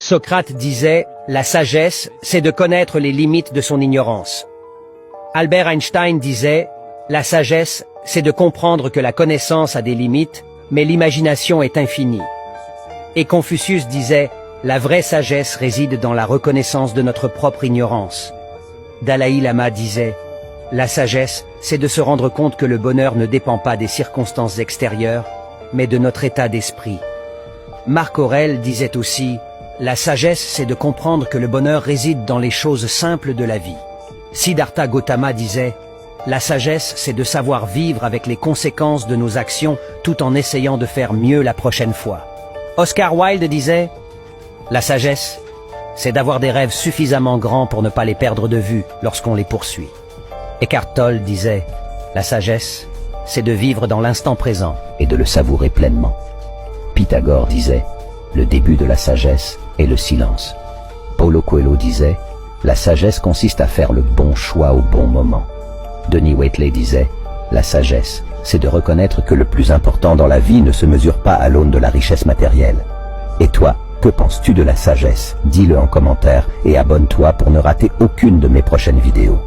Socrate disait « La sagesse, c'est de connaître les limites de son ignorance ». Albert Einstein disait « La sagesse, c'est de comprendre que la connaissance a des limites, mais l'imagination est infinie ». Et Confucius disait « La vraie sagesse réside dans la reconnaissance de notre propre ignorance ». Dalai Lama disait « La sagesse, c'est de se rendre compte que le bonheur ne dépend pas des circonstances extérieures, mais de notre état d'esprit ». Marc Aurèle disait aussi « La sagesse, c'est de comprendre que le bonheur réside dans les choses simples de la vie ». Siddhartha Gautama disait « La sagesse, c'est de savoir vivre avec les conséquences de nos actions tout en essayant de faire mieux la prochaine fois ». Oscar Wilde disait « La sagesse, c'est d'avoir des rêves suffisamment grands pour ne pas les perdre de vue lorsqu'on les poursuit ». Eckhart Tolle disait « La sagesse, c'est de vivre dans l'instant présent et de le savourer pleinement ». Pythagore disait « Le début de la sagesse est le silence ». Paulo Coelho disait « La sagesse consiste à faire le bon choix au bon moment ». Denis Waitley disait « La sagesse, c'est de reconnaître que le plus important dans la vie ne se mesure pas à l'aune de la richesse matérielle. » Et toi, que penses-tu de la sagesse? Dis-le en commentaire et abonne-toi pour ne rater aucune de mes prochaines vidéos.